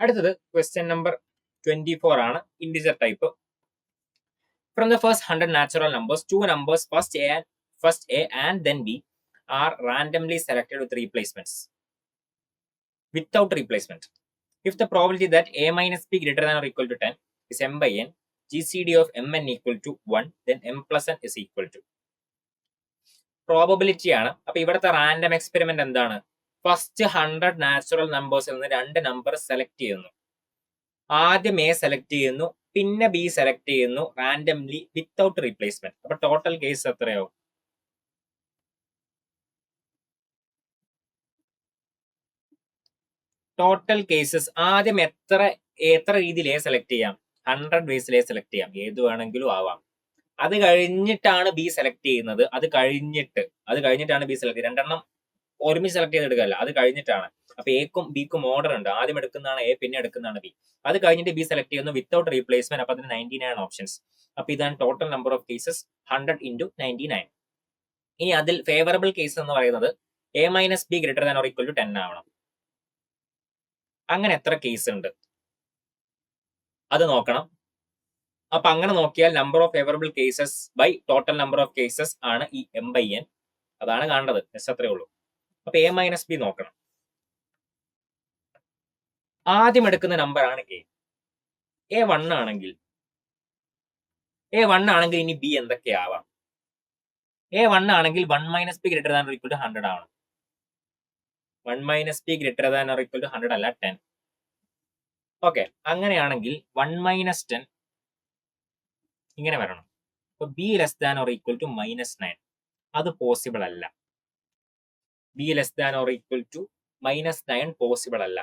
അടുത്തത് question number 24 ആണ്. Integer type. From the first 100 natural numbers, two numbers first A and then B are randomly selected with replacements. Without replacement. If the probability that A minus B greater than or equal to 10 is m by n, GCD of mn equal to 1, then m plus n is equal to. Probability ആണ്. അപ്പൊ ഇവിടുത്തെ random experiment എന്താണ്? First 100 natural നമ്പേഴ്സിൽ നിന്ന് 2 number select ചെയ്യുന്നു. ആദ്യം A select ചെയ്യുന്നു, പിന്നെ B select ചെയ്യുന്നു, റാൻഡംലി വിത്തൗട്ട് റീപ്ലേസ്മെന്റ്. അപ്പൊ ടോട്ടൽ കേസ് എത്രയാവും? ടോട്ടൽ കേസസ് ആദ്യം എത്ര രീതിയിൽ എ സെലക്ട് ചെയ്യാം? 100 വേസിൽ എ സെലക്ട് ചെയ്യാം, ഏത് വേണമെങ്കിലും ആവാം. അത് കഴിഞ്ഞിട്ടാണ് ബി സെലക്ട് ചെയ്യുന്നത്. അത് കഴിഞ്ഞിട്ടാണ് ബി സെലക്ട് ചെയ്യുന്നത്. രണ്ടെണ്ണം ഒരുമിച്ച് സെലക്ട് ചെയ്തെടുക്കല്ല, അത് കഴിഞ്ഞിട്ടാണ്. അപ്പൊ എക്കും ബിക്കും ഓർഡർ ഉണ്ട്. ആദ്യം എടുക്കുന്നതാണ് എ, പിന്നെ എടുക്കുന്നതാണ് ബി. അത് കഴിഞ്ഞിട്ട് ബി സെലക്ട് ചെയ്യുന്നു വിത്തൗട്ട് റീപ്ലേസ്മെന്റ്. അപ്പൊ അതിന് 99 ഓപ്ഷൻസ്. അപ്പൊ ഇതാണ് total number of cases, 100 into 99. ഇനി അതിൽ ഫേവറബിൾ കേസ് എന്ന് പറയുന്നത് A minus B greater than or equal to 10 ആവണം. അങ്ങനെ എത്ര കേസ് ഉണ്ട് അത് നോക്കണം. അപ്പൊ അങ്ങനെ നോക്കിയാൽ number of favourable cases by total number of cases ആണ് ഈ എം ബൈ എൻ. അതാണ് കാണേണ്ടത്. ജസ്റ്റ് അത്രേ ഉള്ളൂ. അപ്പൊ എ മൈനസ് ബി നോക്കണം. ആദ്യം എടുക്കുന്ന നമ്പർ ആണ് എ. എ 1 ആണെങ്കിൽ ഇനി ബി എന്തൊക്കെയാവാം? എ 1 ആണെങ്കിൽ 1 minus B greater than or equal to 100 ആവണം. 1 minus B greater than or equal to 100 അല്ല, 10. ഓക്കെ, അങ്ങനെയാണെങ്കിൽ 1 മൈനസ് 10 ഇങ്ങനെ വരണം. അപ്പൊ B less than or equal to -9. അത് പോസിബിൾ അല്ല. B less than or equal to -9 possible അല്ല.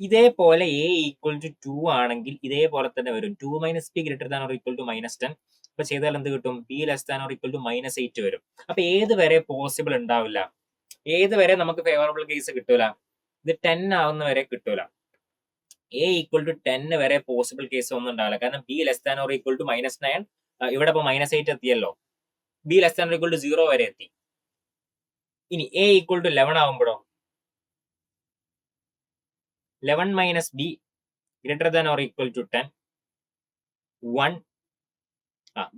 ഇതേപോലെ എ ഈക്വൽ ടു 2 ആണെങ്കിൽ ഇതേപോലെ തന്നെ വരും. 2 minus B greater than or equal to -10. അപ്പൊ ചെയ്താൽ എന്ത് കിട്ടും? B less than or equal to -8 വരും. അപ്പൊ ഏത് വരെ പോസിബിൾ ഉണ്ടാവില്ല? ഏത് വരെ നമുക്ക് ഫേവറബിൾ കേസ് കിട്ടൂല? ഇത് 10 ആവുന്ന വരെ കിട്ടൂല. എ ഈക്വൽ ടു 10 വരെ പോസിബിൾ കേസ് ഒന്നും ഉണ്ടാവില്ല. കാരണം B less than or equal to -9, ഇവിടെ ഇപ്പൊ -8 എത്തിയല്ലോ. B less than or equal to 0 വരെ എത്തി. ഇനി എ ഈക്വൽ ടു 11 ആവുമ്പോഴോ? 11 minus B greater than or equal to 10, 1.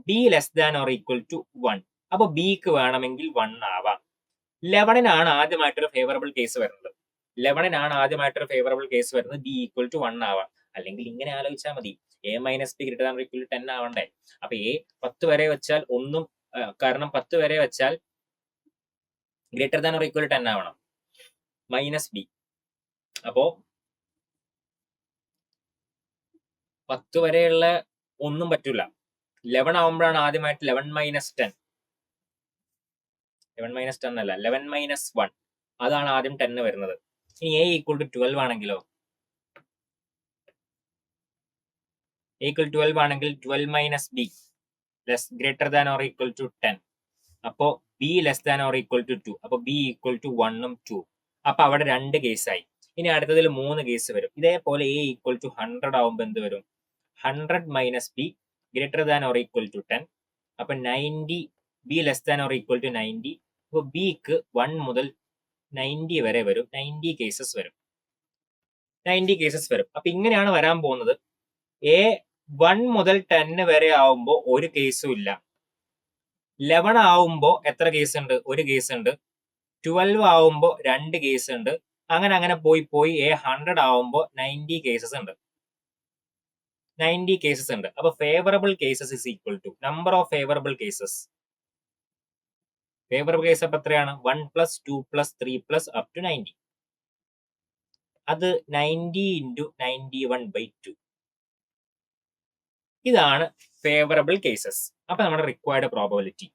B less than or equal to 1. അപ്പൊ ബിക്ക് വേണമെങ്കിൽ 1 ആവാം. 11 ആദ്യമായിട്ടൊരു ഫേവറബിൾ കേസ് വരുന്നത്. 11 ഫേവറബിൾ കേസ് വരുന്നത് ബി ഈക്വൽ ടു 1 ആവാം. അല്ലെങ്കിൽ ഇങ്ങനെ ആലോചിച്ചാൽ മതി, A minus B greater than or equal to 10 ആവണ്ടേ? അപ്പൊ എ 10 വരെ വെച്ചാൽ ഒന്നും, കാരണം 10 വരെ വെച്ചാൽ greater than or equal to 10 ആവണം, മൈനസ് ബി. അപ്പോ 10 വരെയുള്ള ഒന്നും പറ്റൂല. 11 ആവുമ്പോഴാണ് ആദ്യമായിട്ട് 11 മൈനസ് 10 അല്ല, 11 മൈനസ് 1, അതാണ് ആദ്യം 10 വരുന്നത്. ഇനി എ ഈക്വൽ ടു 12 ആണെങ്കിലോ? ഈക്വൽ 12 ആണെങ്കിൽ 12 minus B greater than or equal to 10. അപ്പോ B less than or equal to 2. അപ്പൊ ബി ഈക്വൽ ടു 1ഉം 2. അപ്പൊ അവിടെ 2 കേസായി. ഇനി അടുത്തതിൽ 3 കേസ് വരും. ഇതേപോലെ എ ഈക്വൽ ടു 100 ആവുമ്പോൾ എന്ത് വരും? 100 minus B greater than or equal to 10. അപ്പൊ 90, B less than or equal to 90. അപ്പൊ ബിക്ക് 1 മുതൽ 90 വരെ വരും. 90 കേസസ് വരും. അപ്പൊ ഇങ്ങനെയാണ് വരാൻ പോകുന്നത്. എ 1 മുതൽ 10 വരെ ആവുമ്പോ ഒരു കേസും ഇല്ല. 11 ആവുമ്പോ എത്ര കേസ് ഉണ്ട്? ഒരു കേസ് ഉണ്ട്. 12 ആവുമ്പോ 2 കേസ് ഉണ്ട്. അങ്ങനെ പോയി എ 100 ആവുമ്പോ 90 കേസസ് ഉണ്ട്. അപ്പൊ favourable cases is equal to number of favourable cases. Favourable case അപ്പൊ എത്രയാണ്? 1 plus 2 plus 3 plus up to 90. അത് 90 ഇൻറ്റു 91/2. ഇതാണ് ഫേവറബിൾ കേസസ്. അപ്പൊ നമ്മുടെ required probability.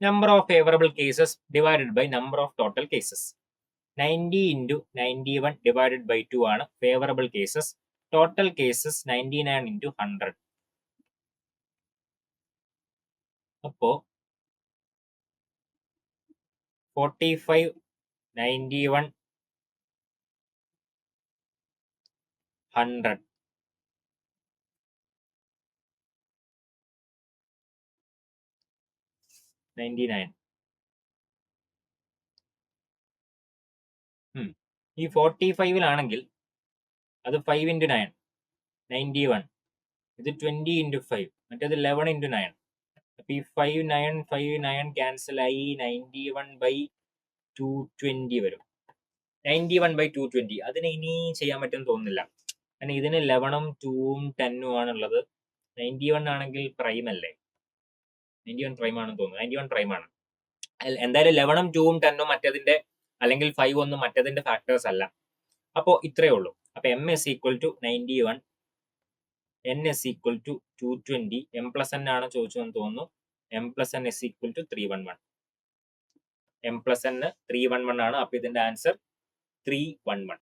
Number of favourable cases divided by number of total cases. 90 into 91/2 ആണ് favourable cases. Total cases 99 into 100. അപ്പോ 45, 91, 100. ഈ 45-ലാണെങ്കിൽ അത് 5 into 9 91, ഇത് 20 into 5, മറ്റേത് 11 into 9. അപ്പൊ ഈ 5 9 ക്യാൻസൽ ആയി 91/220 വരും. 91/220 അതിന് ഇനി ചെയ്യാൻ പറ്റുമെന്ന് തോന്നുന്നില്ല. കാരണം ഇതിന് 11ഉം 2ഉം 10ഉം ആണുള്ളത്. 91 ആണെങ്കിൽ പ്രൈം അല്ലേ? 91 പ്രൈം ആണെന്ന് തോന്നുന്നു. 91 പ്രൈം ആണ്. എന്തായാലും 11ഉം 2ഉം 10ഉം മറ്റേതിന്റെ, അല്ലെങ്കിൽ 5 ഒന്നും മറ്റേതിന്റെ ഫാക്ടേഴ്സ് അല്ല. അപ്പോൾ ഇത്രയേ ഉള്ളൂ. അപ്പൊ m is equal to 91, n is equal to 220, m plus n ആണ് ചോദിച്ചതെന്ന് തോന്നുന്നു. m plus n is equal to 311. m plus n 311 ആണ്. അപ്പൊ ഇതിന്റെ ആൻസർ 311.